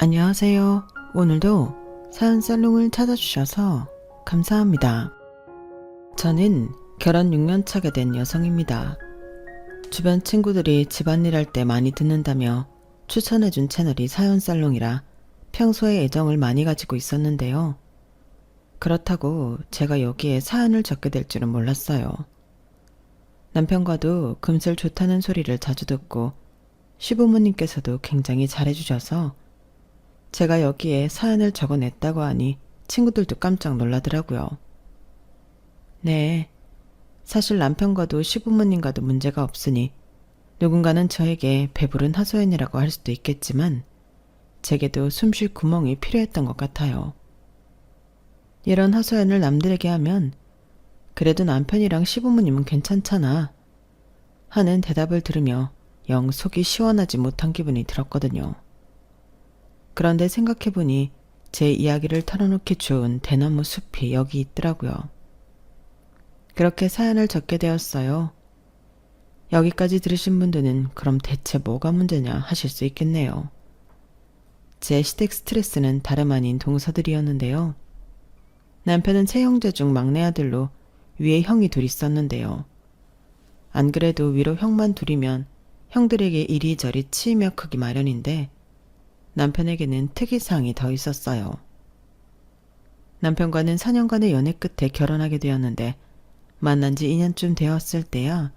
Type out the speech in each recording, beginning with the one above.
안녕하세요. 오늘도 사연 살롱을 찾아주셔서 감사합니다. 저는 결혼 6년 차가 된 여성입니다. 주변 친구들이 집안일 할 때 많이 듣는다며 추천해준 채널이 사연 살롱이라 평소에 애정을 많이 가지고 있었는데요. 그렇다고 제가 여기에 사연을 적게 될 줄은 몰랐어요. 남편과도 금슬 좋다는 소리를 자주 듣고 시부모님께서도 굉장히 잘해주셔서 제가 여기에 사연을 적어냈다고 하니 친구들도 깜짝 놀라더라고요. 네, 사실 남편과도 시부모님과도 문제가 없으니 누군가는 저에게 배부른 하소연이라고 할 수도 있겠지만 제게도 숨쉴 구멍이 필요했던 것 같아요. 이런 하소연을 남들에게 하면 그래도 남편이랑 시부모님은 괜찮잖아 하는 대답을 들으며 영 속이 시원하지 못한 기분이 들었거든요. 그런데 생각해보니 제 이야기를 털어놓기 좋은 대나무 숲이 여기 있더라고요. 그렇게 사연을 적게 되었어요. 여기까지 들으신 분들은 그럼 대체 뭐가 문제냐 하실 수 있겠네요. 제 시댁 스트레스는 다름 아닌 동서들이었는데요. 남편은 세 형제 중 막내 아들로 위에 형이 둘 있었는데요. 안 그래도 위로 형만 둘이면 형들에게 이리저리 치이며 크기 마련인데 남편에게는 특이사항이 더 있었어요. 남편과는 4년간의 연애 끝에 결혼하게 되었는데 만난 지 2년쯤 되었을 때야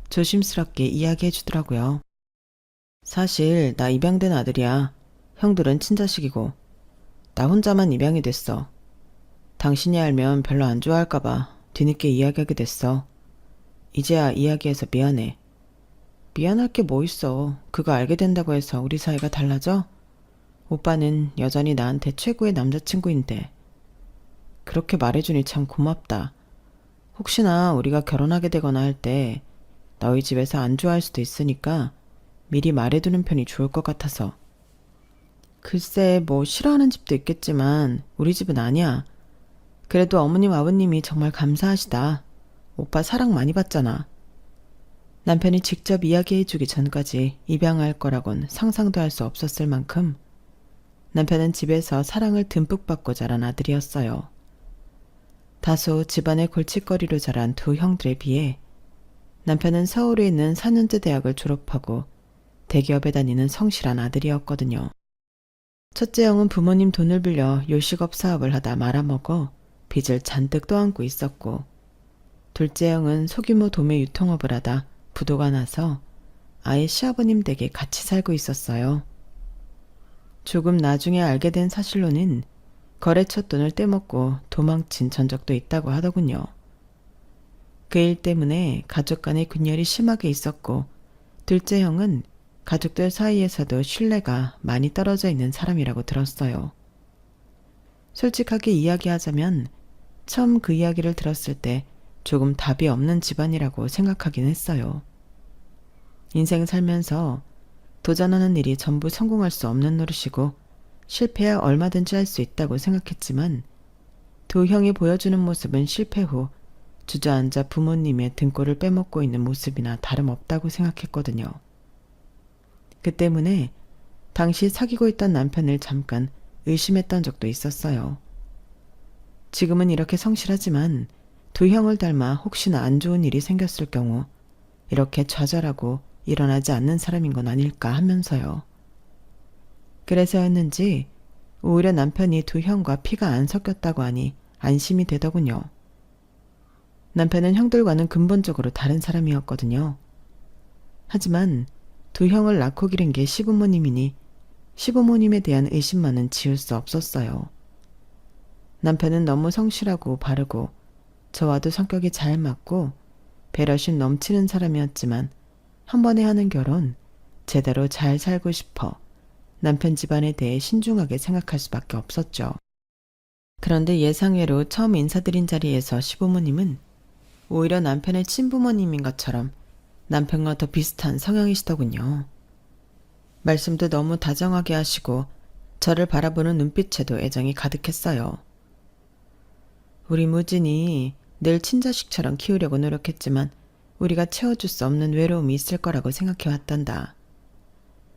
조심스럽게 이야기해 주더라고요. 사실 나 입양된 아들이야. 형들은 친자식이고 나 혼자만 입양이 됐어. 당신이 알면 별로 안 좋아할까봐 뒤늦게 이야기하게 됐어. 이제야 이야기해서 미안해. 미안할 게 뭐 있어. 그거 알게 된다고 해서 우리 사이가 달라져? 오빠는 여전히 나한테 최고의 남자친구인데. 그렇게 말해주니 참 고맙다. 혹시나 우리가 결혼하게 되거나 할 때 너희 집에서 안 좋아할 수도 있으니까 미리 말해두는 편이 좋을 것 같아서. 글쎄 뭐 싫어하는 집도 있겠지만 우리 집은 아니야. 그래도 어머님 아버님이 정말 감사하시다. 오빠 사랑 많이 받잖아. 남편이 직접 이야기해주기 전까지 입양할 거라곤 상상도 할 수 없었을 만큼 남편은 집에서 사랑을 듬뿍 받고 자란 아들이었어요. 다소 집안의 골칫거리로 자란 두 형들에 비해 남편은 서울에 있는 4년제 대학을 졸업하고 대기업에 다니는 성실한 아들이었거든요. 첫째 형은 부모님 돈을 빌려 요식업 사업을 하다 말아먹어 빚을 잔뜩 떠안고 있었고, 둘째 형은 소규모 도매 유통업을 하다 부도가 나서 아예 시아버님 댁에 같이 살고 있었어요. 조금 나중에 알게 된 사실로는 거래처 돈을 떼먹고 도망친 전적도 있다고 하더군요. 그 일 때문에 가족 간의 분열이 심하게 있었고, 둘째 형은 가족들 사이에서도 신뢰가 많이 떨어져 있는 사람이라고 들었어요. 솔직하게 이야기하자면 처음 그 이야기를 들었을 때 조금 답이 없는 집안이라고 생각하긴 했어요. 인생 살면서 도전하는 일이 전부 성공할 수 없는 노릇이고 실패야 얼마든지 할 수 있다고 생각했지만 두 형이 보여주는 모습은 실패 후 주저앉아 부모님의 등골을 빼먹고 있는 모습이나 다름없다고 생각했거든요. 그 때문에 당시 사귀고 있던 남편을 잠깐 의심했던 적도 있었어요. 지금은 이렇게 성실하지만 두 형을 닮아 혹시나 안 좋은 일이 생겼을 경우 이렇게 좌절하고 일어나지 않는 사람인 건 아닐까 하면서요. 그래서였는지 오히려 남편이 두 형과 피가 안 섞였다고 하니 안심이 되더군요. 남편은 형들과는 근본적으로 다른 사람이었거든요. 하지만 두 형을 낳고 기른 게 시부모님이니 시부모님에 대한 의심만은 지울 수 없었어요. 남편은 너무 성실하고 바르고 저와도 성격이 잘 맞고 배려심 넘치는 사람이었지만 한 번에 하는 결혼 제대로 잘 살고 싶어 남편 집안에 대해 신중하게 생각할 수밖에 없었죠. 그런데 예상외로 처음 인사드린 자리에서 시부모님은 오히려 남편의 친부모님인 것처럼 남편과 더 비슷한 성향이시더군요. 말씀도 너무 다정하게 하시고 저를 바라보는 눈빛에도 애정이 가득했어요. 우리 무진이 늘 친자식처럼 키우려고 노력했지만 우리가 채워줄 수 없는 외로움이 있을 거라고 생각해왔단다.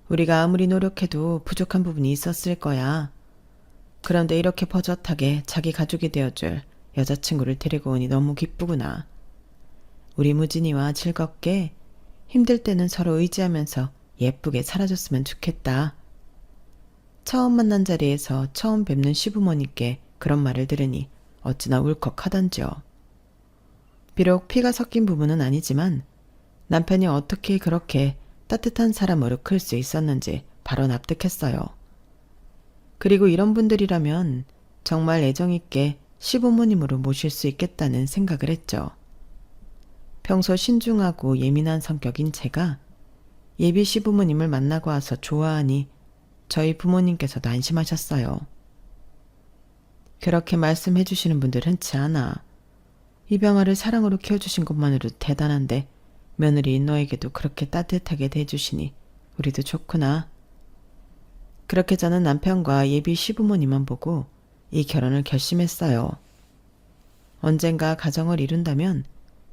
우리가 아무리 노력해도 부족한 부분이 있었을 거야. 그런데 이렇게 버젓하게 자기 가족이 되어줄 여자친구를 데리고 오니 너무 기쁘구나. 우리 무진이와 즐겁게 힘들 때는 서로 의지하면서 예쁘게 살아줬으면 좋겠다. 처음 만난 자리에서 처음 뵙는 시부모님께 그런 말을 들으니 어찌나 울컥하던지요. 비록 피가 섞인 부분은 아니지만 남편이 어떻게 그렇게 따뜻한 사람으로 클 수 있었는지 바로 납득했어요. 그리고 이런 분들이라면 정말 애정있게 시부모님으로 모실 수 있겠다는 생각을 했죠. 평소 신중하고 예민한 성격인 제가 예비 시부모님을 만나고 와서 좋아하니 저희 부모님께서도 안심하셨어요. 그렇게 말씀해 주시는 분들 흔치 않아. 입양아를 사랑으로 키워주신 것만으로도 대단한데 며느리인 너에게도 그렇게 따뜻하게 대해주시니 우리도 좋구나. 그렇게 저는 남편과 예비 시부모님만 보고 이 결혼을 결심했어요. 언젠가 가정을 이룬다면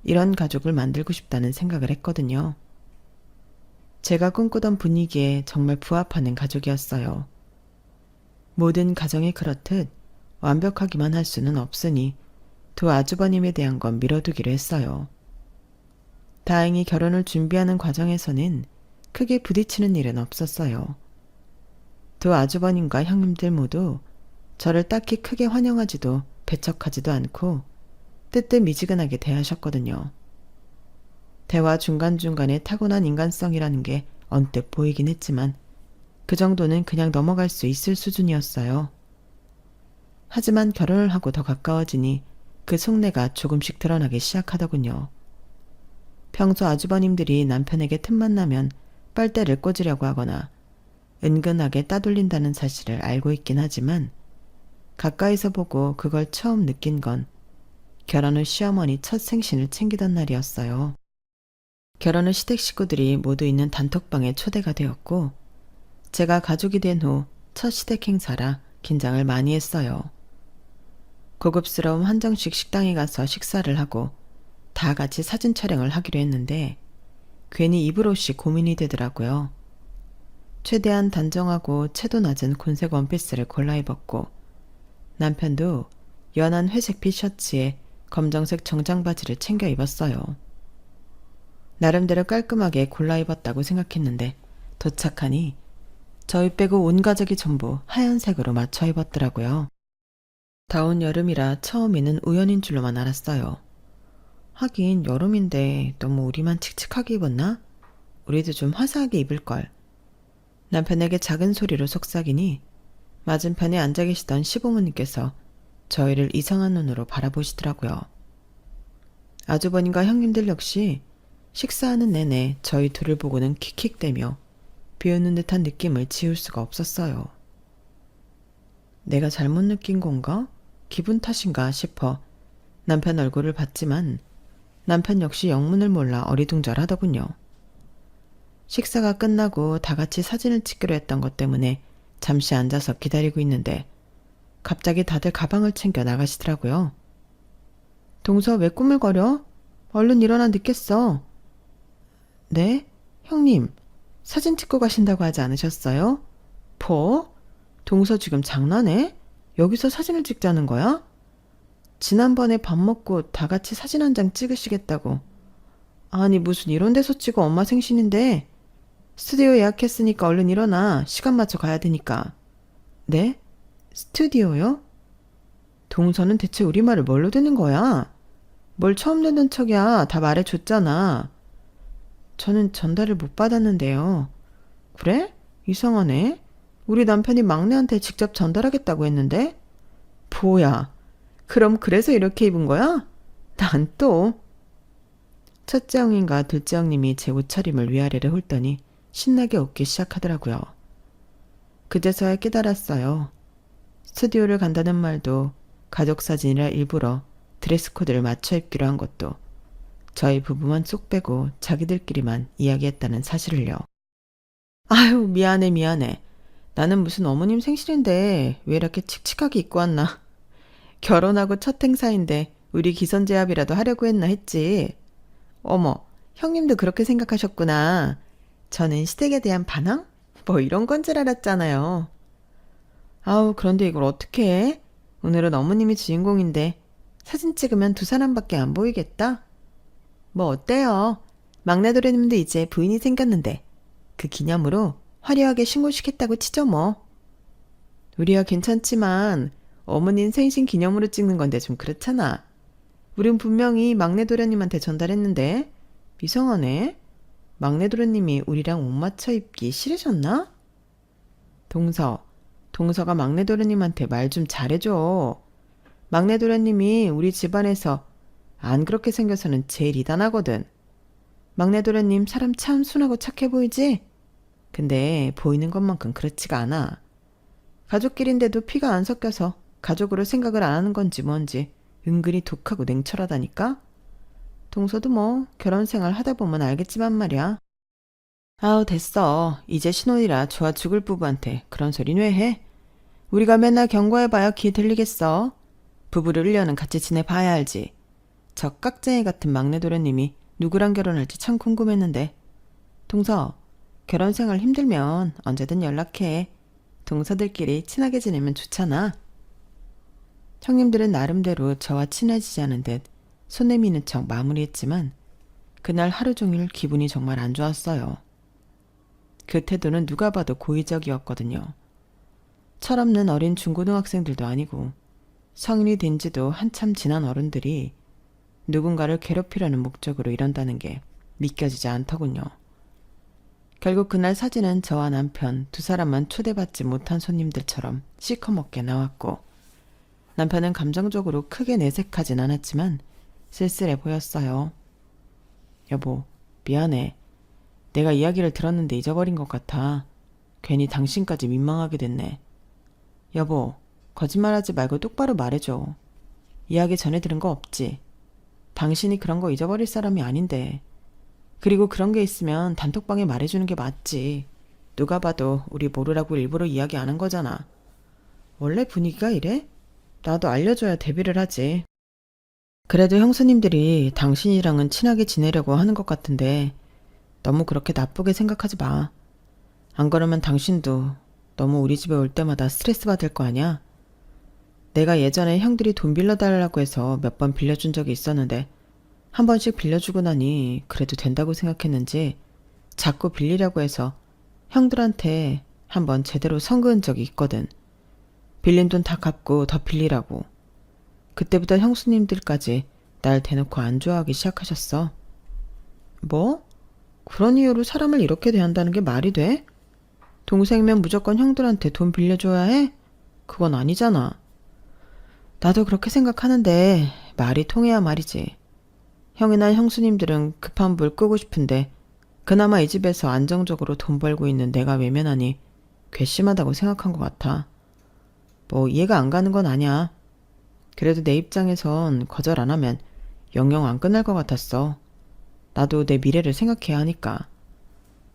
이런 가족을 만들고 싶다는 생각을 했거든요. 제가 꿈꾸던 분위기에 정말 부합하는 가족이었어요. 모든 가정이 그렇듯 완벽하기만 할 수는 없으니 두 아주버님에 대한 건 미뤄두기로 했어요. 다행히 결혼을 준비하는 과정에서는 크게 부딪히는 일은 없었어요. 두 아주버님과 형님들 모두 저를 딱히 크게 환영하지도 배척하지도 않고 뜨뜻미지근하게 대하셨거든요. 대화 중간중간에 타고난 인간성이라는 게 언뜻 보이긴 했지만 그 정도는 그냥 넘어갈 수 있을 수준이었어요. 하지만 결혼을 하고 더 가까워지니 그 속내가 조금씩 드러나기 시작하더군요. 평소 아주버님들이 남편에게 틈만 나면 빨대를 꽂으려고 하거나 은근하게 따돌린다는 사실을 알고 있긴 하지만 가까이서 보고 그걸 처음 느낀 건 결혼 후 시어머니 첫 생신을 챙기던 날이었어요. 결혼 후 시댁 식구들이 모두 있는 단톡방에 초대가 되었고 제가 가족이 된 후 첫 시댁 행사라 긴장을 많이 했어요. 고급스러운 한정식 식당에 가서 식사를 하고 다 같이 사진 촬영을 하기로 했는데 괜히 입을 옷이 고민이 되더라고요. 최대한 단정하고 채도 낮은 곤색 원피스를 골라 입었고 남편도 연한 회색 피셔츠에 검정색 정장 바지를 챙겨 입었어요. 나름대로 깔끔하게 골라 입었다고 생각했는데 도착하니 저희 빼고 온 가족이 전부 하얀색으로 맞춰 입었더라고요. 더운 여름이라 처음에는 우연인 줄로만 알았어요. 하긴 여름인데 너무 우리만 칙칙하게 입었나? 우리도 좀 화사하게 입을걸. 남편에게 작은 소리로 속삭이니 맞은편에 앉아 계시던 시부모님께서 저희를 이상한 눈으로 바라보시더라고요. 아주버님과 형님들 역시 식사하는 내내 저희 둘을 보고는 킥킥대며 비웃는 듯한 느낌을 지울 수가 없었어요. 내가 잘못 느낀 건가? 기분 탓인가 싶어 남편 얼굴을 봤지만 남편 역시 영문을 몰라 어리둥절하더군요. 식사가 끝나고 다 같이 사진을 찍기로 했던 것 때문에 잠시 앉아서 기다리고 있는데 갑자기 다들 가방을 챙겨 나가시더라고요. 동서 왜 꾸물거려? 얼른 일어나 늦겠어. 네? 형님, 사진 찍고 가신다고 하지 않으셨어요? 동서 지금 장난해? 여기서 사진을 찍자는 거야? 지난번에 밥 먹고 다 같이 사진 한 장 찍으시겠다고. 아니 무슨 이런 데서 찍어 엄마 생신인데. 스튜디오 예약했으니까 얼른 일어나. 시간 맞춰 가야 되니까. 네? 스튜디오요? 동서는 대체 우리 말을 뭘로 듣는 거야? 뭘 처음 듣는 척이야. 다 말해줬잖아. 저는 전달을 못 받았는데요. 그래? 이상하네. 우리 남편이 막내한테 직접 전달하겠다고 했는데? 뭐야? 그럼 그래서 이렇게 입은 거야? 난 또. 첫째 형님과 둘째 형님이 제 옷차림을 위아래를 훑더니 신나게 웃기 시작하더라고요. 그제서야 깨달았어요. 스튜디오를 간다는 말도 가족사진이라 일부러 드레스 코드를 맞춰 입기로 한 것도 저희 부부만 쏙 빼고 자기들끼리만 이야기했다는 사실을요. 아유 미안해. 나는 무슨 어머님 생신인데 왜 이렇게 칙칙하게 입고 왔나. 결혼하고 첫 행사인데 우리 기선제압이라도 하려고 했나 했지. 어머 형님도 그렇게 생각하셨구나. 저는 시댁에 대한 반항? 뭐 이런 건 줄 알았잖아요. 아우, 그런데 이걸 어떻게 해? 오늘은 어머님이 주인공인데 사진 찍으면 두 사람밖에 안 보이겠다? 뭐 어때요? 막내 도련님도 이제 부인이 생겼는데 그 기념으로 화려하게 신고시켰다고 치죠 뭐. 우리야 괜찮지만 어머님 생신 기념으로 찍는 건데 좀 그렇잖아. 우린 분명히 막내 도련님한테 전달했는데 이상하네. 막내 도련님이 우리랑 옷 맞춰 입기 싫으셨나? 동서가 막내 도련님한테 말 좀 잘해줘. 막내 도련님이 우리 집안에서 안 그렇게 생겨서는 제일 이단하거든. 막내 도련님 사람 참 순하고 착해 보이지? 근데 보이는 것만큼 그렇지가 않아. 가족끼리인데도 피가 안 섞여서 가족으로 생각을 안 하는 건지 뭔지 은근히 독하고 냉철하다니까? 동서도 뭐 결혼 생활 하다 보면 알겠지만 말이야. 아우 됐어. 이제 신혼이라 좋아 죽을 부부한테 그런 소린 왜 해? 우리가 맨날 경고해봐야 귀 들리겠어. 부부를 1년은 같이 지내봐야 알지. 저 깍쟁이 같은 막내 도련님이 누구랑 결혼할지 참 궁금했는데. 동서, 결혼 생활 힘들면 언제든 연락해. 동서들끼리 친하게 지내면 좋잖아. 형님들은 나름대로 저와 친해지자는 듯 손 내미는 척 마무리했지만 그날 하루 종일 기분이 정말 안 좋았어요. 그 태도는 누가 봐도 고의적이었거든요. 철없는 어린 중고등학생들도 아니고 성인이 된 지도 한참 지난 어른들이 누군가를 괴롭히려는 목적으로 이런다는 게 믿겨지지 않더군요. 결국 그날 사진은 저와 남편 두 사람만 초대받지 못한 손님들처럼 시커멓게 나왔고 남편은 감정적으로 크게 내색하진 않았지만 쓸쓸해 보였어요. 여보, 미안해. 내가 이야기를 들었는데 잊어버린 것 같아. 괜히 당신까지 민망하게 됐네. 여보, 거짓말하지 말고 똑바로 말해줘. 이야기 전에 들은 거 없지? 당신이 그런 거 잊어버릴 사람이 아닌데. 그리고 그런 게 있으면 단톡방에 말해주는 게 맞지. 누가 봐도 우리 모르라고 일부러 이야기 안 한 거잖아. 원래 분위기가 이래? 나도 알려줘야 대비를 하지. 그래도 형수님들이 당신이랑은 친하게 지내려고 하는 것 같은데 너무 그렇게 나쁘게 생각하지 마. 안 그러면 당신도 너무 우리 집에 올 때마다 스트레스 받을 거 아니야? 내가 예전에 형들이 돈 빌려달라고 해서 몇 번 빌려준 적이 있었는데 한 번씩 빌려주고 나니 그래도 된다고 생각했는지 자꾸 빌리려고 해서 형들한테 한 번 제대로 선 그은 적이 있거든. 빌린 돈 다 갚고 더 빌리라고. 그때부터 형수님들까지 날 대놓고 안 좋아하기 시작하셨어. 뭐? 그런 이유로 사람을 이렇게 대한다는 게 말이 돼? 동생이면 무조건 형들한테 돈 빌려줘야 해? 그건 아니잖아. 나도 그렇게 생각하는데 말이 통해야 말이지. 형이나 형수님들은 급한 불 끄고 싶은데 그나마 이 집에서 안정적으로 돈 벌고 있는 내가 외면하니 괘씸하다고 생각한 것 같아. 뭐 이해가 안 가는 건 아니야. 그래도 내 입장에선 거절 안 하면 영영 안 끝날 것 같았어. 나도 내 미래를 생각해야 하니까.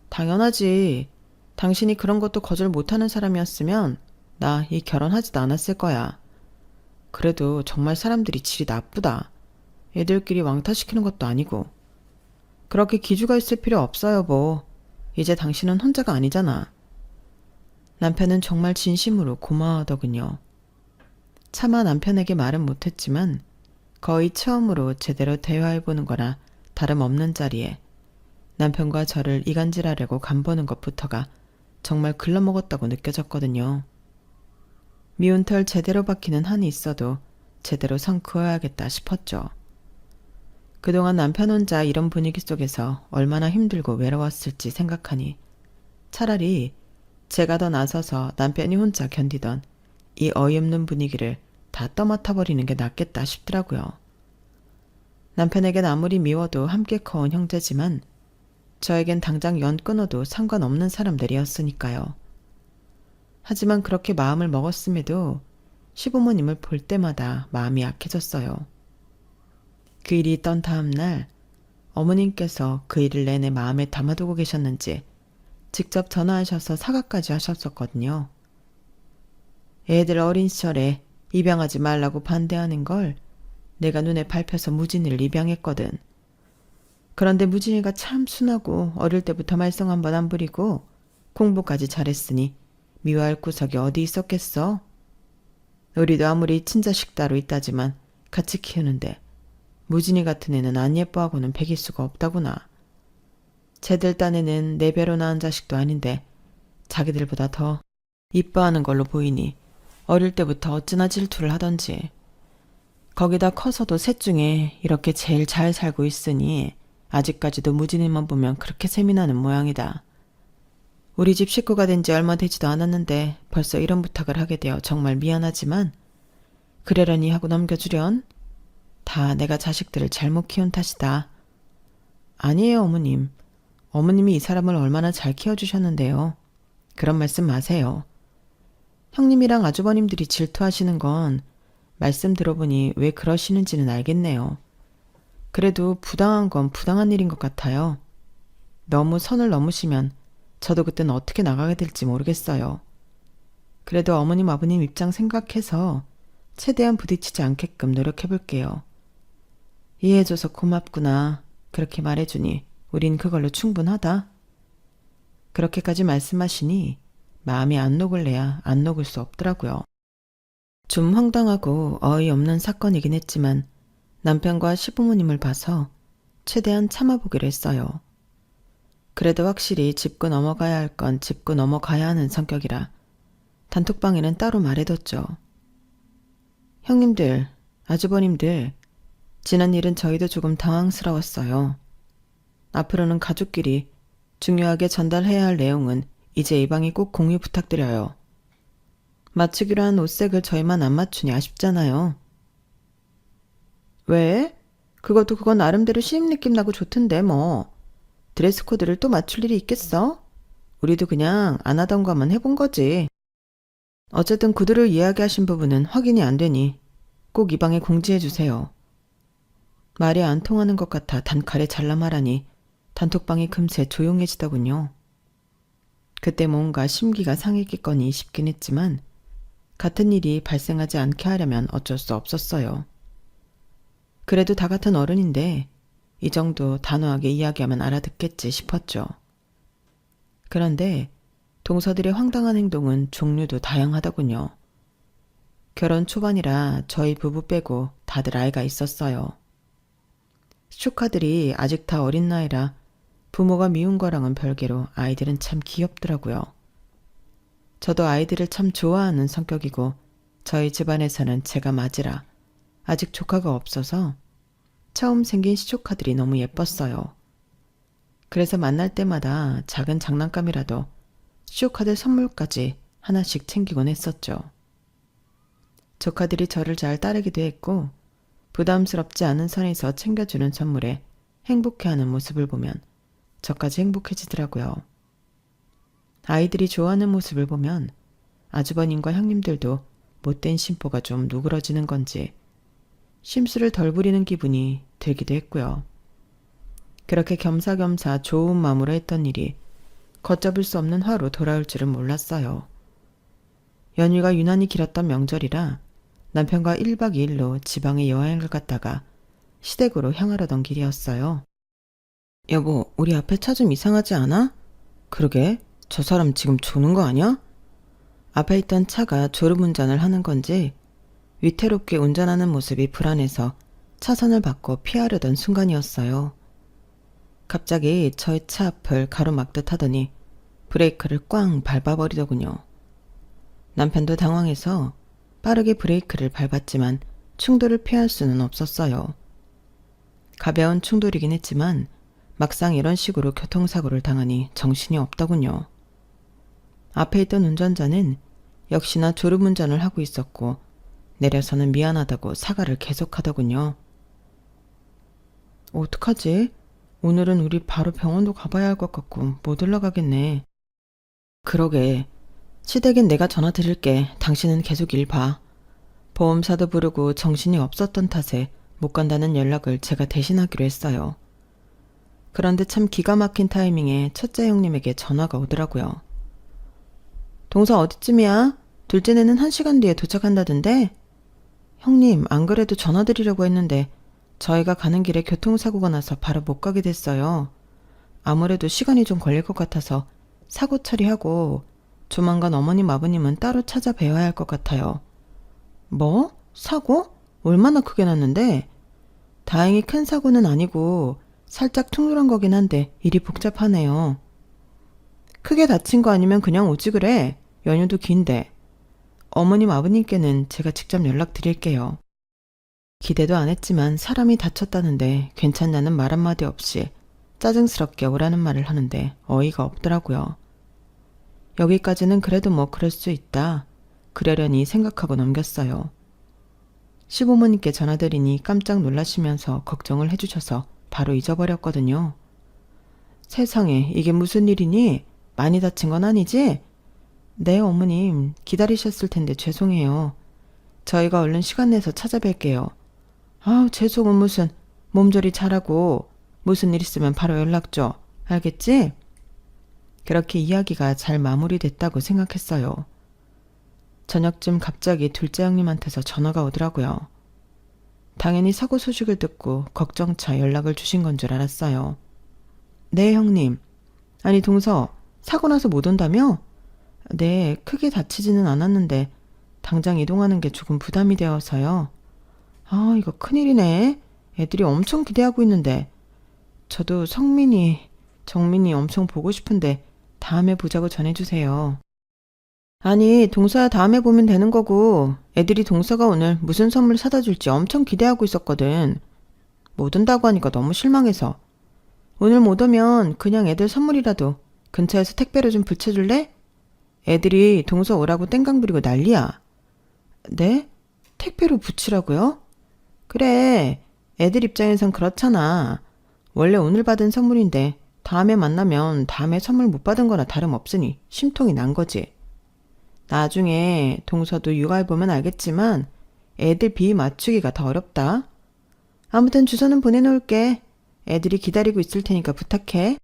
당연하지. 당신이 그런 것도 거절 못하는 사람이었으면 나 이 결혼하지도 않았을 거야. 그래도 정말 사람들이 질이 나쁘다. 애들끼리 왕따시키는 것도 아니고. 그렇게 기죽어 있을 필요 없어 여보. 이제 당신은 혼자가 아니잖아. 남편은 정말 진심으로 고마워하더군요. 차마 남편에게 말은 못했지만 거의 처음으로 제대로 대화해보는 거나 다름없는 자리에 남편과 저를 이간질하려고 간보는 것부터가 정말 글러먹었다고 느껴졌거든요. 미운 털 제대로 박히는 한이 있어도 제대로 선 그어야겠다 싶었죠. 그동안 남편 혼자 이런 분위기 속에서 얼마나 힘들고 외로웠을지 생각하니 차라리 제가 더 나서서 남편이 혼자 견디던 이 어이없는 분위기를 다 떠맡아버리는 게 낫겠다 싶더라고요. 남편에겐 아무리 미워도 함께 커온 형제지만 저에겐 당장 연 끊어도 상관없는 사람들이었으니까요. 하지만 그렇게 마음을 먹었음에도 시부모님을 볼 때마다 마음이 약해졌어요. 그 일이 있던 다음 날 어머님께서 그 일을 내내 마음에 담아두고 계셨는지 직접 전화하셔서 사과까지 하셨었거든요. 애들 어린 시절에 입양하지 말라고 반대하는 걸 내가 눈에 밟혀서 무진이를 입양했거든. 그런데 무진이가 참 순하고 어릴 때부터 말썽 한 번 안 부리고 공부까지 잘했으니 미워할 구석이 어디 있었겠어? 우리도 아무리 친자식 따로 있다지만 같이 키우는데 무진이 같은 애는 안 예뻐하고는 배길 수가 없다구나. 쟤들 딴에는 내 배로 낳은 자식도 아닌데 자기들보다 더 이뻐하는 걸로 보이니 어릴 때부터 어찌나 질투를 하던지. 거기다 커서도 셋 중에 이렇게 제일 잘 살고 있으니 아직까지도 무진이만 보면 그렇게 셈이 나는 모양이다. 우리 집 식구가 된 지 얼마 되지도 않았는데 벌써 이런 부탁을 하게 되어 정말 미안하지만 그러려니 하고 넘겨주련? 다 내가 자식들을 잘못 키운 탓이다. 아니에요, 어머님. 어머님이 이 사람을 얼마나 잘 키워주셨는데요. 그런 말씀 마세요. 형님이랑 아주버님들이 질투하시는 건 말씀 들어보니 왜 그러시는지는 알겠네요. 그래도 부당한 건 부당한 일인 것 같아요. 너무 선을 넘으시면 저도 그땐 어떻게 나가게 될지 모르겠어요. 그래도 어머님 아버님 입장 생각해서 최대한 부딪히지 않게끔 노력해볼게요. 이해해줘서 고맙구나. 그렇게 말해주니 우린 그걸로 충분하다. 그렇게까지 말씀하시니 마음이 안 녹을래야 안 녹을 수 없더라고요. 좀 황당하고 어이없는 사건이긴 했지만 남편과 시부모님을 봐서 최대한 참아보기로 했어요. 그래도 확실히 짚고 넘어가야 할 건 짚고 넘어가야 하는 성격이라 단톡방에는 따로 말해뒀죠. 형님들, 아주버님들, 지난 일은 저희도 조금 당황스러웠어요. 앞으로는 가족끼리 중요하게 전달해야 할 내용은 이제 이 방에 꼭 공유 부탁드려요. 맞추기로 한 옷색을 저희만 안 맞추니 아쉽잖아요. 왜? 그것도 그건 나름대로 신입 느낌 나고 좋던데 뭐. 드레스 코드를 또 맞출 일이 있겠어? 우리도 그냥 안 하던 거만 해본 거지. 어쨌든 구두를 이야기하신 부분은 확인이 안 되니 꼭 이 방에 공지해 주세요. 말이 안 통하는 것 같아 단칼에 잘라 말하니 단톡방이 금세 조용해지더군요. 그때 뭔가 심기가 상했겠거니 싶긴 했지만 같은 일이 발생하지 않게 하려면 어쩔 수 없었어요. 그래도 다 같은 어른인데 이 정도 단호하게 이야기하면 알아듣겠지 싶었죠. 그런데 동서들의 황당한 행동은 종류도 다양하더군요. 결혼 초반이라 저희 부부 빼고 다들 아이가 있었어요. 조카들이 아직 다 어린 나이라 부모가 미운 거랑은 별개로 아이들은 참 귀엽더라고요. 저도 아이들을 참 좋아하는 성격이고 저희 집안에서는 제가 맞으라 아직 조카가 없어서 처음 생긴 시조카들이 너무 예뻤어요. 그래서 만날 때마다 작은 장난감이라도 시조카들 선물까지 하나씩 챙기곤 했었죠. 조카들이 저를 잘 따르기도 했고 부담스럽지 않은 선에서 챙겨주는 선물에 행복해하는 모습을 보면 저까지 행복해지더라고요. 아이들이 좋아하는 모습을 보면 아주버님과 형님들도 못된 심보가 좀 누그러지는 건지 심술을 덜 부리는 기분이 들기도 했고요. 그렇게 겸사겸사 좋은 마음으로 했던 일이 걷잡을 수 없는 화로 돌아올 줄은 몰랐어요. 연휴가 유난히 길었던 명절이라 남편과 1박 2일로 지방에 여행을 갔다가 시댁으로 향하려던 길이었어요. 여보, 우리 앞에 차 좀 이상하지 않아? 그러게, 저 사람 지금 조는 거 아니야? 앞에 있던 차가 졸음운전을 하는 건지 위태롭게 운전하는 모습이 불안해서 차선을 바꿔 피하려던 순간이었어요. 갑자기 저의 차 앞을 가로막듯 하더니 브레이크를 꽝 밟아버리더군요. 남편도 당황해서 빠르게 브레이크를 밟았지만 충돌을 피할 수는 없었어요. 가벼운 충돌이긴 했지만 막상 이런 식으로 교통사고를 당하니 정신이 없더군요. 앞에 있던 운전자는 역시나 졸음운전을 하고 있었고 내려서는 미안하다고 사과를 계속하더군요. 어떡하지? 오늘은 우리 바로 병원도 가봐야 할 것 같고 못 올라가겠네. 그러게. 시댁엔 내가 전화 드릴게. 당신은 계속 일 봐. 보험사도 부르고 정신이 없었던 탓에 못 간다는 연락을 제가 대신하기로 했어요. 그런데 참 기가 막힌 타이밍에 첫째 형님에게 전화가 오더라고요. 동서 어디쯤이야? 둘째네는 1시간 뒤에 도착한다던데? 형님, 안 그래도 전화 드리려고 했는데 저희가 가는 길에 교통사고가 나서 바로 못 가게 됐어요. 아무래도 시간이 좀 걸릴 것 같아서 사고 처리하고 조만간 어머님 아버님은 따로 찾아뵈야 할 것 같아요. 뭐? 사고? 얼마나 크게 났는데? 다행히 큰 사고는 아니고 살짝 퉁dur한 거긴 한데 일이 복잡하네요. 크게 다친 거 아니면 그냥 오지 그래. 연휴도 긴데. 어머님 아버님께는 제가 직접 연락드릴게요. 기대도 안 했지만 사람이 다쳤다는데 괜찮냐는 말 한마디 없이 짜증스럽게 오라는 말을 하는데 어이가 없더라고요. 여기까지는 그래도 뭐 그럴 수 있다. 그러려니 생각하고 넘겼어요. 시부모님께 전화드리니 깜짝 놀라시면서 걱정을 해주셔서 바로 잊어버렸거든요. 세상에 이게 무슨 일이니? 많이 다친 건 아니지? 네, 어머님. 기다리셨을 텐데 죄송해요. 저희가 얼른 시간 내서 찾아뵐게요. 아우, 죄송은 무슨. 몸조리 잘하고 무슨 일 있으면 바로 연락 줘. 알겠지? 그렇게 이야기가 잘 마무리됐다고 생각했어요. 저녁쯤 갑자기 둘째 형님한테서 전화가 오더라고요. 당연히 사고 소식을 듣고 걱정차 연락을 주신 건 줄 알았어요. 네, 형님. 아니, 동서, 사고 나서 못 온다며? 네, 크게 다치지는 않았는데 당장 이동하는 게 조금 부담이 되어서요. 아, 이거 큰일이네. 애들이 엄청 기대하고 있는데. 저도 성민이, 정민이 엄청 보고 싶은데 다음에 보자고 전해주세요. 아니, 동서야 다음에 보면 되는 거고 애들이 동서가 오늘 무슨 선물 사다 줄지 엄청 기대하고 있었거든. 못 온다고 하니까 너무 실망해서. 오늘 못 오면 그냥 애들 선물이라도 근처에서 택배로 좀 붙여줄래? 애들이 동서 오라고 땡깡 부리고 난리야. 네? 택배로 붙이라고요? 그래, 애들 입장에선 그렇잖아. 원래 오늘 받은 선물인데 다음에 만나면 다음에 선물 못 받은 거나 다름없으니 심통이 난 거지. 나중에 동서도 육아해보면 알겠지만 애들 비위 맞추기가 더 어렵다. 아무튼 주소는 보내놓을게. 애들이 기다리고 있을 테니까 부탁해.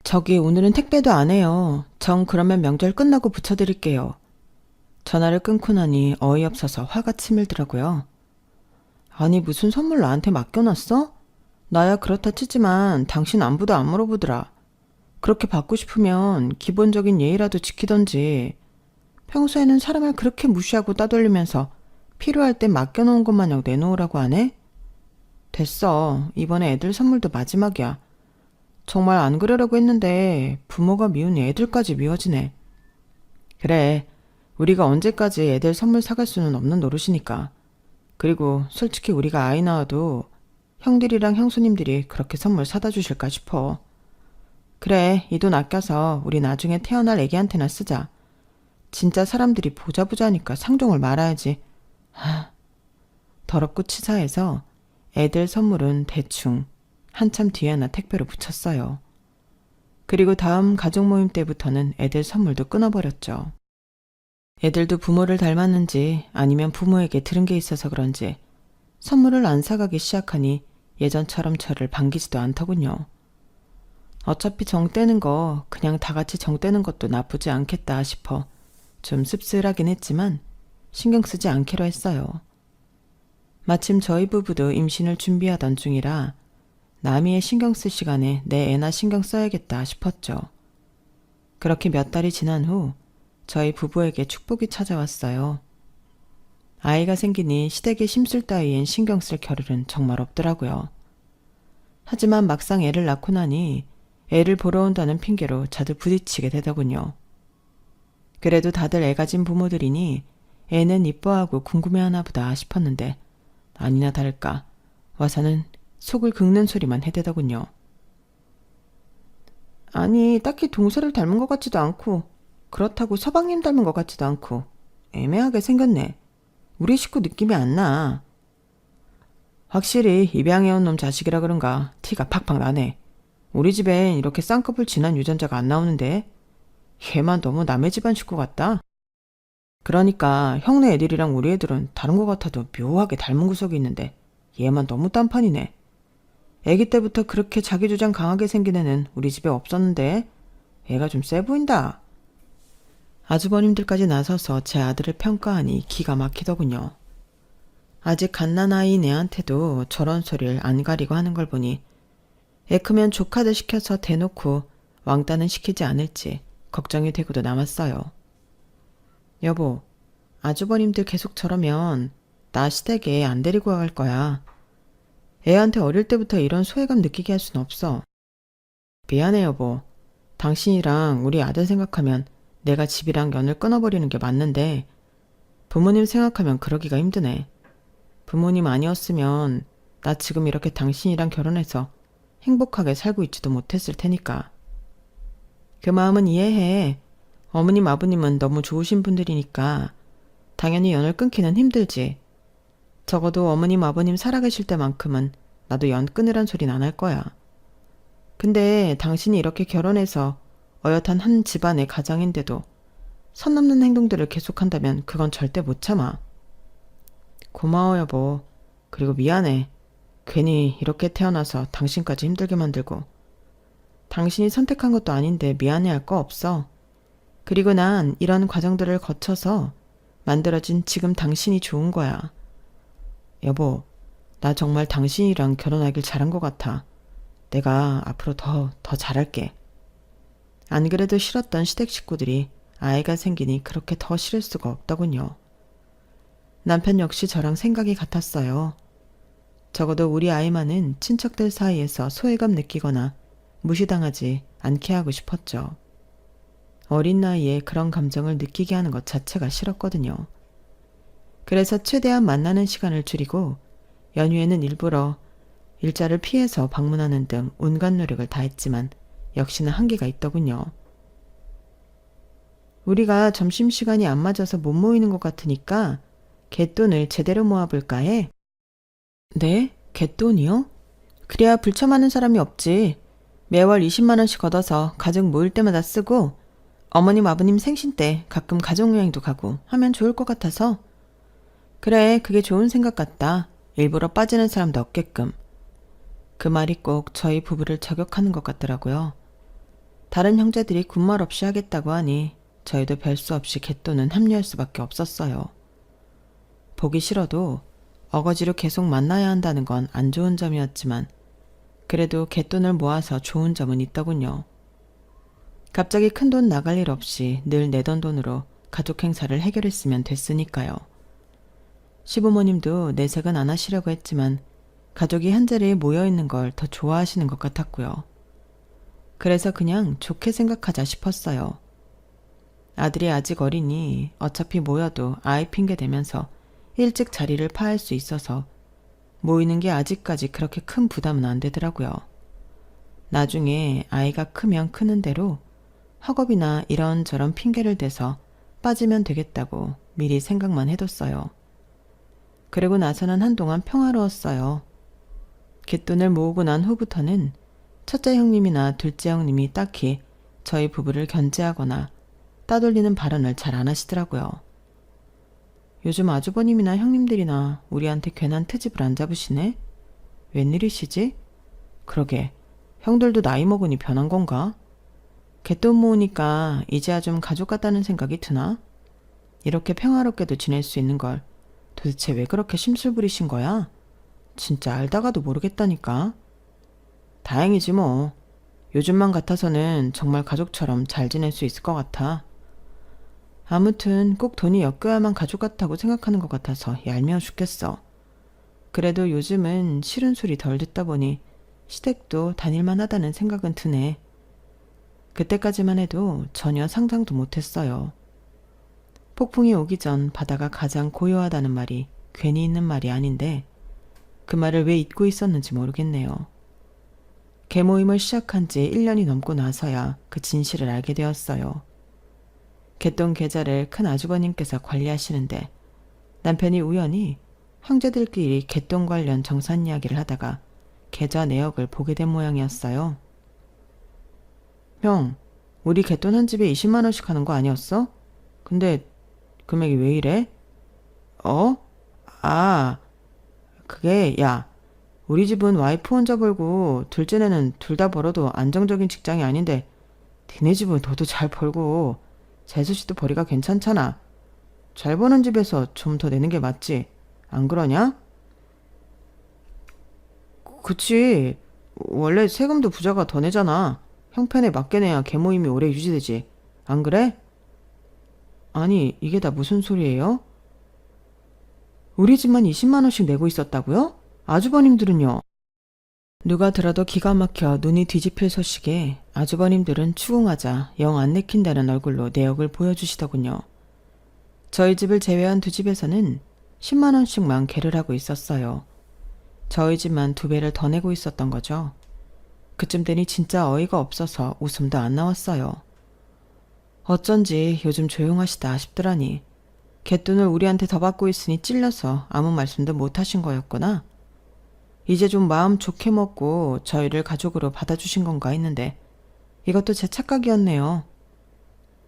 저기 오늘은 택배도 안 해요. 정 그러면 명절 끝나고 붙여드릴게요. 전화를 끊고 나니 어이없어서 화가 치밀더라고요. 아니 무슨 선물 나한테 맡겨놨어? 나야 그렇다 치지만 당신 안부도 안 물어보더라. 그렇게 받고 싶으면 기본적인 예의라도 지키던지. 평소에는 사람을 그렇게 무시하고 따돌리면서 필요할 때 맡겨놓은 것 마냥 내놓으라고 하네? 됐어. 이번에 애들 선물도 마지막이야. 정말 안 그러려고 했는데 부모가 미운 애들까지 미워지네. 그래, 우리가 언제까지 애들 선물 사갈 수는 없는 노릇이니까. 그리고 솔직히 우리가 아이 낳아도 형들이랑 형수님들이 그렇게 선물 사다 주실까 싶어. 그래, 이 돈 아껴서 우리 나중에 태어날 애기한테나 쓰자. 진짜 사람들이 보자보자니까 상종을 말아야지. 더럽고 치사해서 애들 선물은 대충 한참 뒤에나 택배로 붙였어요. 그리고 다음 가족 모임 때부터는 애들 선물도 끊어버렸죠. 애들도 부모를 닮았는지 아니면 부모에게 들은 게 있어서 그런지 선물을 안 사가기 시작하니 예전처럼 저를 반기지도 않더군요. 어차피 정 떼는 거 그냥 다 같이 정 떼는 것도 나쁘지 않겠다 싶어 좀 씁쓸하긴 했지만 신경 쓰지 않기로 했어요. 마침 저희 부부도 임신을 준비하던 중이라 남이의 신경 쓸 시간에 내 애나 신경 써야겠다 싶었죠. 그렇게 몇 달이 지난 후 저희 부부에게 축복이 찾아왔어요. 아이가 생기니 시댁의 심술 따위엔 신경 쓸 겨를은 정말 없더라고요. 하지만 막상 애를 낳고 나니 애를 보러 온다는 핑계로 자주 부딪히게 되더군요. 그래도 다들 애 가진 부모들이니 애는 이뻐하고 궁금해하나 보다 싶었는데 아니나 다를까 와서는 속을 긁는 소리만 해대더군요. 아니 딱히 동서를 닮은 것 같지도 않고 그렇다고 서방님 닮은 것 같지도 않고 애매하게 생겼네. 우리 식구 느낌이 안 나. 확실히 입양해온 놈 자식이라 그런가 티가 팍팍 나네. 우리 집엔 이렇게 쌍꺼풀 진한 유전자가 안 나오는데 얘만 너무 남의 집안 식구 같다. 그러니까 형네 애들이랑 우리 애들은 다른 것 같아도 묘하게 닮은 구석이 있는데 얘만 너무 딴판이네. 애기 때부터 그렇게 자기 주장 강하게 생긴 애는 우리 집에 없었는데 애가 좀 세 보인다. 아주버님들까지 나서서 제 아들을 평가하니 기가 막히더군요. 아직 갓난아이인 애한테도 저런 소리를 안 가리고 하는 걸 보니 애 크면 조카들 시켜서 대놓고 왕따는 시키지 않을지 걱정이 되고도 남았어요. 여보, 아주버님들 계속 저러면 나 시댁에 안 데리고 갈 거야. 애한테 어릴 때부터 이런 소외감 느끼게 할 순 없어. 미안해 여보. 당신이랑 우리 아들 생각하면 내가 집이랑 연을 끊어버리는 게 맞는데 부모님 생각하면 그러기가 힘드네. 부모님 아니었으면 나 지금 이렇게 당신이랑 결혼해서 행복하게 살고 있지도 못했을 테니까. 그 마음은 이해해. 어머님 아버님은 너무 좋으신 분들이니까 당연히 연을 끊기는 힘들지. 적어도 어머님 아버님 살아계실 때만큼은 나도 연 끊으란 소린 안 할 거야. 근데 당신이 이렇게 결혼해서 어엿한 한 집안의 가장인데도 선 넘는 행동들을 계속한다면 그건 절대 못 참아. 고마워 여보. 그리고 미안해. 괜히 이렇게 태어나서 당신까지 힘들게 만들고. 당신이 선택한 것도 아닌데 미안해할 거 없어. 그리고 난 이런 과정들을 거쳐서 만들어진 지금 당신이 좋은 거야. 여보, 나 정말 당신이랑 결혼하길 잘한 것 같아. 내가 앞으로 더 잘할게. 안 그래도 싫었던 시댁 식구들이 아이가 생기니 그렇게 더 싫을 수가 없더군요. 남편 역시 저랑 생각이 같았어요. 적어도 우리 아이만은 친척들 사이에서 소외감 느끼거나 무시당하지 않게 하고 싶었죠. 어린 나이에 그런 감정을 느끼게 하는 것 자체가 싫었거든요. 그래서 최대한 만나는 시간을 줄이고 연휴에는 일부러 일자를 피해서 방문하는 등 온갖 노력을 다했지만 역시나 한계가 있더군요. 우리가 점심시간이 안 맞아서 못 모이는 것 같으니까 갯돈을 제대로 모아볼까 해. 네? 갯돈이요? 그래야 불참하는 사람이 없지. 매월 20만 원씩 걷어서 가족 모일 때마다 쓰고 어머님 아버님 생신 때 가끔 가족여행도 가고 하면 좋을 것 같아서. 그래, 그게 좋은 생각 같다. 일부러 빠지는 사람도 없게끔. 그 말이 꼭 저희 부부를 저격하는 것 같더라고요. 다른 형제들이 군말 없이 하겠다고 하니 저희도 별 수 없이 갯돈은 합류할 수밖에 없었어요. 보기 싫어도 어거지로 계속 만나야 한다는 건 안 좋은 점이었지만 그래도 갯돈을 모아서 좋은 점은 있더군요. 갑자기 큰돈 나갈 일 없이 늘 내던 돈으로 가족 행사를 해결했으면 됐으니까요. 시부모님도 내색은 안 하시려고 했지만 가족이 한자리에 모여있는 걸 더 좋아하시는 것 같았고요. 그래서 그냥 좋게 생각하자 싶었어요. 아들이 아직 어리니 어차피 모여도 아이 핑계 대면서 일찍 자리를 파할 수 있어서 모이는 게 아직까지 그렇게 큰 부담은 안 되더라고요. 나중에 아이가 크면 크는 대로 학업이나 이런저런 핑계를 대서 빠지면 되겠다고 미리 생각만 해뒀어요. 그리고 나서는 한동안 평화로웠어요. 갯돈을 모으고 난 후부터는 첫째 형님이나 둘째 형님이 딱히 저희 부부를 견제하거나 따돌리는 발언을 잘 안 하시더라고요. 요즘 아주버님이나 형님들이나 우리한테 괜한 트집을 안 잡으시네? 웬일이시지? 그러게, 형들도 나이 먹으니 변한 건가? 갯돈 모으니까 이제야 좀 가족 같다는 생각이 드나? 이렇게 평화롭게도 지낼 수 있는 걸 도대체 왜 그렇게 심술 부리신 거야? 진짜 알다가도 모르겠다니까. 다행이지 뭐. 요즘만 같아서는 정말 가족처럼 잘 지낼 수 있을 것 같아. 아무튼 꼭 돈이 엮여야만 가족 같다고 생각하는 것 같아서 얄미워 죽겠어. 그래도 요즘은 싫은 소리 덜 듣다 보니 시댁도 다닐만 하다는 생각은 드네. 그때까지만 해도 전혀 상상도 못했어요. 폭풍이 오기 전 바다가 가장 고요하다는 말이 괜히 있는 말이 아닌데 그 말을 왜 잊고 있었는지 모르겠네요. 개모임을 시작한 지 1년이 넘고 나서야 그 진실을 알게 되었어요. 갯돈 계좌를 큰 아주버님께서 관리하시는데 남편이 우연히 형제들끼리 갯돈 관련 정산 이야기를 하다가 계좌 내역을 보게 된 모양이었어요. 형, 우리 갯돈 한 집에 20만 원씩 하는 거 아니었어? 근데 금액이 왜 이래? 어? 아, 그게 야, 우리 집은 와이프 혼자 벌고 둘째네는 둘 다 벌어도 안정적인 직장이 아닌데 니네 집은 너도 잘 벌고 재수씨도 벌이가 괜찮잖아. 잘 버는 집에서 좀 더 내는 게 맞지? 안 그러냐? 그치. 원래 세금도 부자가 더 내잖아. 형편에 맞게 내야 개모임이 오래 유지되지. 안 그래? 아니, 이게 다 무슨 소리예요? 우리 집만 20만 원씩 내고 있었다고요? 아주버님들은요? 누가 들어도 기가 막혀 눈이 뒤집힐 소식에 아주버님들은 추궁하자 영 안 내킨다는 얼굴로 내역을 보여주시더군요. 저희 집을 제외한 두 집에서는 10만 원씩만 계를 하고 있었어요. 저희 집만 2배를 더 내고 있었던 거죠. 그쯤 되니 진짜 어이가 없어서 웃음도 안 나왔어요. 어쩐지 요즘 조용하시다 싶더라니. 갯돈을 우리한테 더 받고 있으니 찔려서 아무 말씀도 못 하신 거였구나. 이제 좀 마음 좋게 먹고 저희를 가족으로 받아주신 건가 했는데 이것도 제 착각이었네요.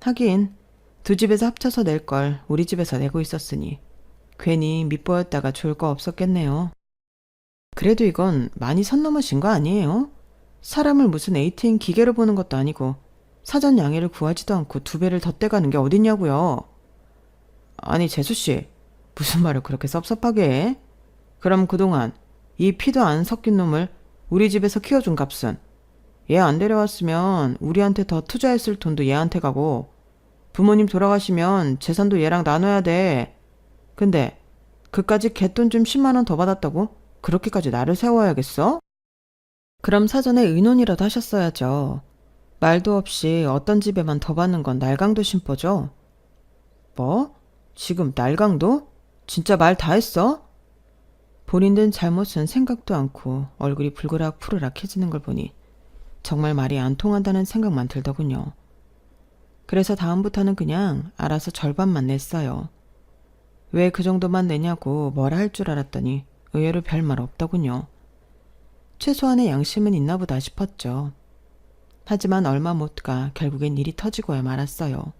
하긴 두 집에서 합쳐서 낼 걸 우리 집에서 내고 있었으니 괜히 밉보였다가 좋을 거 없었겠네요. 그래도 이건 많이 선 넘으신 거 아니에요? 사람을 무슨 ATM 기계로 보는 것도 아니고 사전 양해를 구하지도 않고 2배를 더 떼가는 게 어딨냐고요. 아니 재수씨, 무슨 말을 그렇게 섭섭하게 해? 그럼 그동안 이 피도 안 섞인 놈을 우리 집에서 키워준 값은 얘 안 데려왔으면 우리한테 더 투자했을 돈도 얘한테 가고 부모님 돌아가시면 재산도 얘랑 나눠야 돼. 근데 그까짓 갯돈 좀 10만 원 더 받았다고 그렇게까지 나를 세워야겠어? 그럼 사전에 의논이라도 하셨어야죠. 말도 없이 어떤 집에만 더 받는 건 날강도 심보죠. 뭐? 지금 날강도? 진짜 말 다 했어? 본인들 잘못은 생각도 않고 얼굴이 불그락 푸르락해지는 걸 보니 정말 말이 안 통한다는 생각만 들더군요. 그래서 다음부터는 그냥 알아서 절반만 냈어요. 왜 그 정도만 내냐고 뭐라 할 줄 알았더니 의외로 별말 없더군요. 최소한의 양심은 있나 보다 싶었죠. 하지만 얼마 못 가 결국엔 일이 터지고야 말았어요.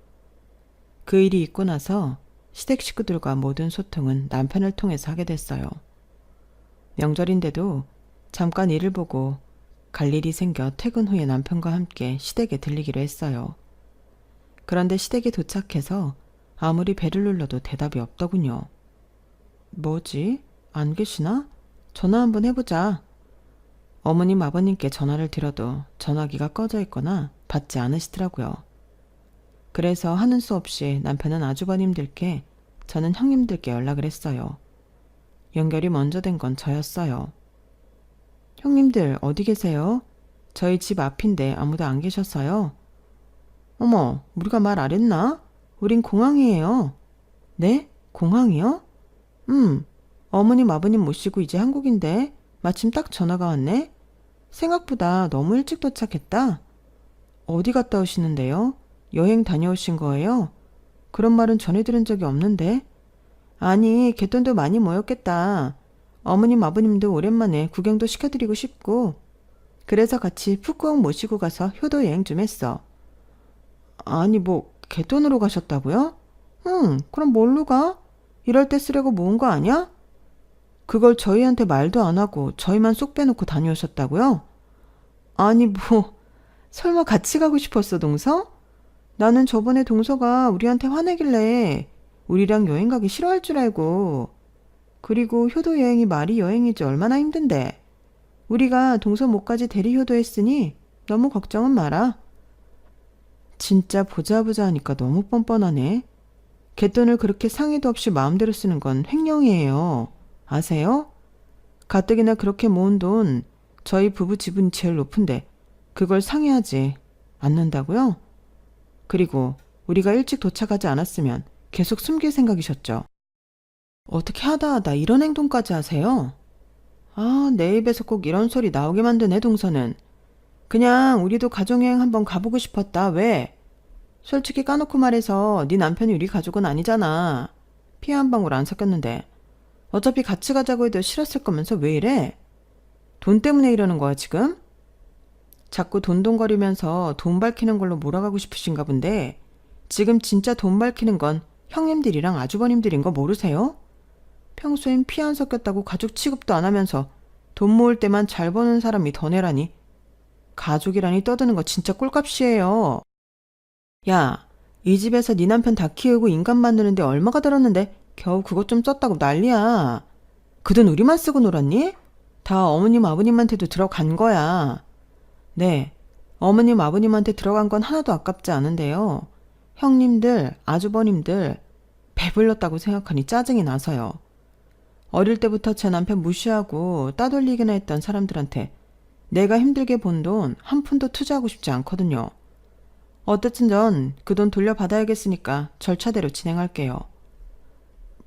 그 일이 있고 나서 시댁 식구들과 모든 소통은 남편을 통해서 하게 됐어요. 명절인데도 잠깐 일을 보고 갈 일이 생겨 퇴근 후에 남편과 함께 시댁에 들리기로 했어요. 그런데 시댁에 도착해서 아무리 배를 눌러도 대답이 없더군요. 뭐지? 안 계시나? 전화 한번 해보자. 어머님 아버님께 전화를 드려도 전화기가 꺼져 있거나 받지 않으시더라고요. 그래서 하는 수 없이 남편은 아주버님들께 저는 형님들께 연락을 했어요. 연결이 먼저 된 건 저였어요. 형님들 어디 계세요? 저희 집 앞인데 아무도 안 계셨어요. 어머, 우리가 말 안 했나? 우린 공항이에요. 네? 공항이요? 어머님 아버님 모시고 이제 한국인데 마침 딱 전화가 왔네. 생각보다 너무 일찍 도착했다. 어디 갔다 오시는데요? 여행 다녀오신 거예요? 그런 말은 전해 들은 적이 없는데. 아니, 갯돈도 많이 모였겠다. 어머님 아버님도 오랜만에 구경도 시켜드리고 싶고 그래서 같이 푸꾸옥 모시고 가서 효도 여행 좀 했어. 아니 뭐 갯돈으로 가셨다고요? 응, 그럼 뭘로 가? 이럴 때 쓰려고 모은 거 아니야? 그걸 저희한테 말도 안 하고 저희만 쏙 빼놓고 다녀오셨다고요? 아니 뭐 설마 같이 가고 싶었어 동서? 나는 저번에 동서가 우리한테 화내길래 우리랑 여행 가기 싫어할 줄 알고. 그리고 효도 여행이 말이 여행이지 얼마나 힘든데. 우리가 동서 못까지 대리 효도했으니 너무 걱정은 마라. 진짜 보자 하니까 너무 뻔뻔하네. 갯돈을 그렇게 상의도 없이 마음대로 쓰는 건 횡령이에요. 아세요? 가뜩이나 그렇게 모은 돈 저희 부부 지분이 제일 높은데 그걸 상의하지 않는다고요? 그리고 우리가 일찍 도착하지 않았으면 계속 숨길 생각이셨죠. 어떻게 하다 이런 행동까지 하세요? 아, 내 입에서 꼭 이런 소리 나오게 만드네 동서는. 그냥 우리도 가정여행 한번 가보고 싶었다. 왜? 솔직히 까놓고 말해서 네 남편이 우리 가족은 아니잖아. 피 한 방울 안 섞였는데. 어차피 같이 가자고 해도 싫었을 거면서 왜 이래? 돈 때문에 이러는 거야 지금? 자꾸 돈돈거리면서 돈 밝히는 걸로 몰아가고 싶으신가 본데 지금 진짜 돈 밝히는 건 형님들이랑 아주버님들인 거 모르세요? 평소엔 피 안 섞였다고 가족 취급도 안 하면서 돈 모을 때만 잘 버는 사람이 더 내라니. 가족이라니 떠드는 거 진짜 꼴값이에요. 야, 이 집에서 네 남편 다 키우고 인간 만드는데 얼마가 들었는데 겨우 그것 좀 썼다고 난리야. 그 돈 우리만 쓰고 놀았니? 다 어머님 아버님한테도 들어간 거야. 네, 어머님 아버님한테 들어간 건 하나도 아깝지 않은데요. 형님들, 아주버님들 배불렀다고 생각하니 짜증이 나서요. 어릴 때부터 제 남편 무시하고 따돌리기나 했던 사람들한테 내가 힘들게 번 돈 한 푼도 투자하고 싶지 않거든요. 어쨌든 전 그 돈 돌려받아야겠으니까 절차대로 진행할게요.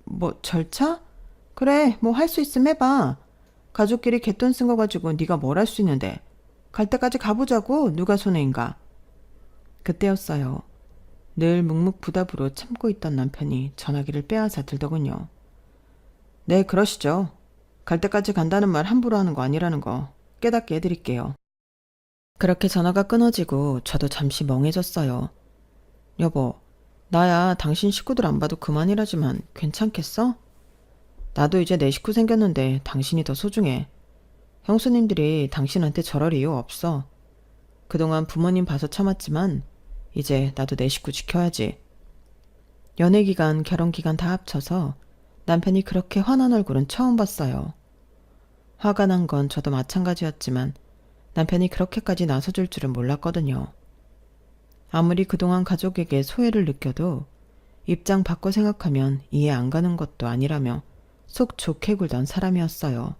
뭐 절차? 그래, 뭐 할 수 있으면 해봐. 가족끼리 갯돈 쓴 거 가지고 네가 뭘 할 수 있는데. 갈 때까지 가보자고. 누가 손해인가. 그때였어요. 늘 묵묵부답으로 참고 있던 남편이 전화기를 빼앗아 들더군요. 네, 그러시죠. 갈 때까지 간다는 말 함부로 하는 거 아니라는 거 깨닫게 해드릴게요. 그렇게 전화가 끊어지고 저도 잠시 멍해졌어요. 여보, 나야 당신 식구들 안 봐도 그만이라지만 괜찮겠어? 나도 이제 내 식구 생겼는데 당신이 더 소중해. 형수님들이 당신한테 저럴 이유 없어. 그동안 부모님 봐서 참았지만 이제 나도 내 식구 지켜야지. 연애기간, 결혼기간 다 합쳐서 남편이 그렇게 화난 얼굴은 처음 봤어요. 화가 난 건 저도 마찬가지였지만 남편이 그렇게까지 나서줄 줄은 몰랐거든요. 아무리 그동안 가족에게 소외를 느껴도 입장 바꿔 생각하면 이해 안 가는 것도 아니라며 속 좋게 굴던 사람이었어요.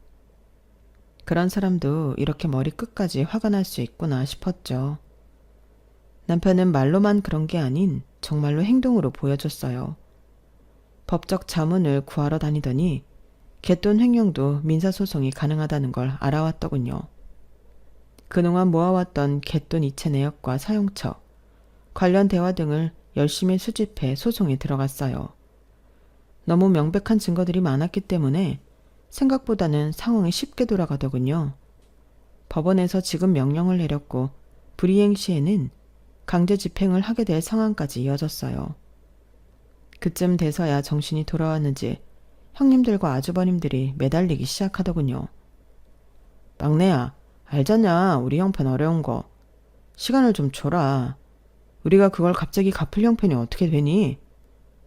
그런 사람도 이렇게 머리 끝까지 화가 날 수 있구나 싶었죠. 남편은 말로만 그런 게 아닌 정말로 행동으로 보여줬어요. 법적 자문을 구하러 다니더니 갯돈 횡령도 민사소송이 가능하다는 걸 알아왔더군요. 그동안 모아왔던 갯돈 이체 내역과 사용처, 관련 대화 등을 열심히 수집해 소송에 들어갔어요. 너무 명백한 증거들이 많았기 때문에 생각보다는 상황이 쉽게 돌아가더군요. 법원에서 지급 명령을 내렸고 불이행 시에는 강제 집행을 하게 될 상황까지 이어졌어요. 그쯤 돼서야 정신이 돌아왔는지 형님들과 아주버님들이 매달리기 시작하더군요. 막내야, 알잖냐, 우리 형편 어려운 거. 시간을 좀 줘라. 우리가 그걸 갑자기 갚을 형편이 어떻게 되니?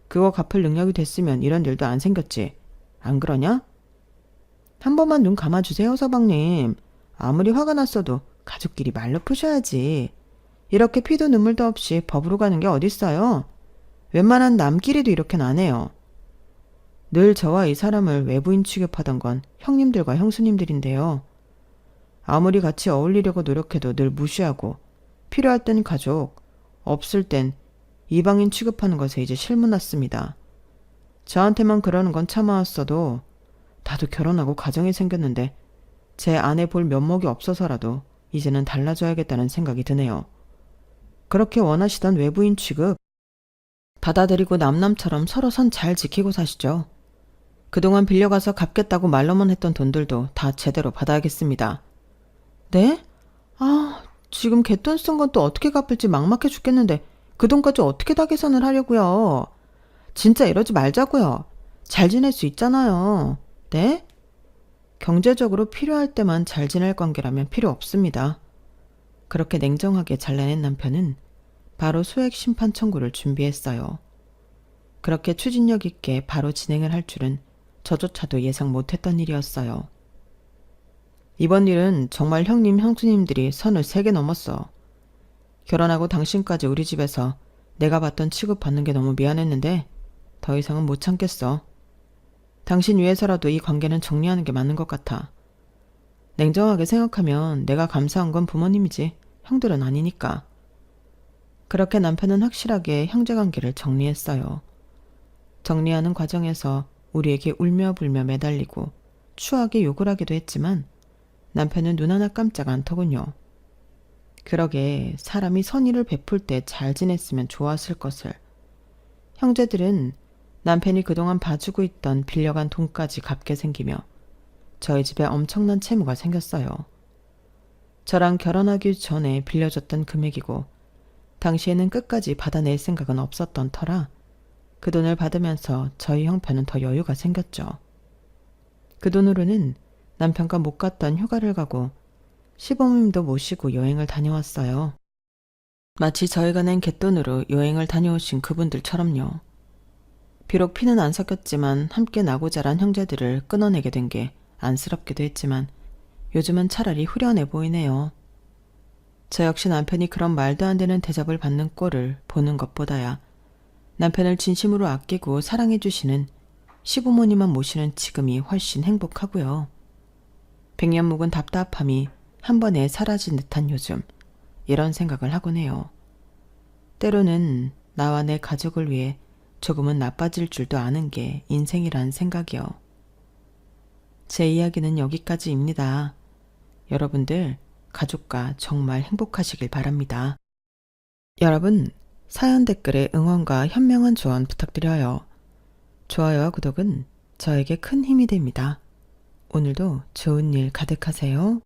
그거 갚을 능력이 됐으면 이런 일도 안 생겼지. 안 그러냐? 한 번만 눈 감아주세요, 서방님. 아무리 화가 났어도 가족끼리 말로 푸셔야지. 이렇게 피도 눈물도 없이 법으로 가는 게 어딨어요? 웬만한 남끼리도 이렇게는 안 해요. 늘 저와 이 사람을 외부인 취급하던 건 형님들과 형수님들인데요. 아무리 같이 어울리려고 노력해도 늘 무시하고 필요할 땐 가족, 없을 땐 이방인 취급하는 것에 이제 실문났습니다. 저한테만 그러는 건 참아왔어도 나도 결혼하고 가정이 생겼는데 제 아내 볼 면목이 없어서라도 이제는 달라져야겠다는 생각이 드네요. 그렇게 원하시던 외부인 취급 받아들이고 남남처럼 서로 선 잘 지키고 사시죠. 그동안 빌려가서 갚겠다고 말로만 했던 돈들도 다 제대로 받아야겠습니다. 네? 지금 갯돈 쓴 건 또 어떻게 갚을지 막막해 죽겠는데 그 돈까지 어떻게 다 계산을 하려고요? 진짜 이러지 말자고요. 잘 지낼 수 있잖아요. 네? 경제적으로 필요할 때만 잘 지낼 관계라면 필요 없습니다. 그렇게 냉정하게 잘라낸 남편은 바로 소액 심판 청구를 준비했어요. 그렇게 추진력 있게 바로 진행을 할 줄은 저조차도 예상 못했던 일이었어요. 이번 일은 정말 형님, 형수님들이 선을 3개 넘었어. 결혼하고 당신까지 우리 집에서 내가 받던 취급받는 게 너무 미안했는데 더 이상은 못 참겠어. 당신 위해서라도 이 관계는 정리하는 게 맞는 것 같아. 냉정하게 생각하면 내가 감사한 건 부모님이지 형들은 아니니까. 그렇게 남편은 확실하게 형제관계를 정리했어요. 정리하는 과정에서 우리에게 울며 불며 매달리고 추하게 욕을 하기도 했지만 남편은 눈 하나 깜짝 않더군요. 그러게 사람이 선의를 베풀 때 잘 지냈으면 좋았을 것을. 형제들은 남편이 그동안 봐주고 있던 빌려간 돈까지 갚게 생기며 저희 집에 엄청난 채무가 생겼어요. 저랑 결혼하기 전에 빌려줬던 금액이고 당시에는 끝까지 받아낼 생각은 없었던 터라 그 돈을 받으면서 저희 형편은 더 여유가 생겼죠. 그 돈으로는 남편과 못 갔던 휴가를 가고 시부모님도 모시고 여행을 다녀왔어요. 마치 저희가 낸 갯돈으로 여행을 다녀오신 그분들처럼요. 비록 피는 안 섞였지만 함께 나고 자란 형제들을 끊어내게 된 게 안쓰럽기도 했지만 요즘은 차라리 후련해 보이네요. 저 역시 남편이 그런 말도 안 되는 대접을 받는 꼴을 보는 것보다야 남편을 진심으로 아끼고 사랑해주시는 시부모님만 모시는 지금이 훨씬 행복하고요. 백년 묵은 답답함이 한 번에 사라진 듯한 요즘, 이런 생각을 하곤 해요. 때로는 나와 내 가족을 위해 조금은 나빠질 줄도 아는 게 인생이란 생각이요. 제 이야기는 여기까지입니다. 여러분들 가족과 정말 행복하시길 바랍니다. 여러분, 사연 댓글에 응원과 현명한 조언 부탁드려요. 좋아요와 구독은 저에게 큰 힘이 됩니다. 오늘도 좋은 일 가득하세요.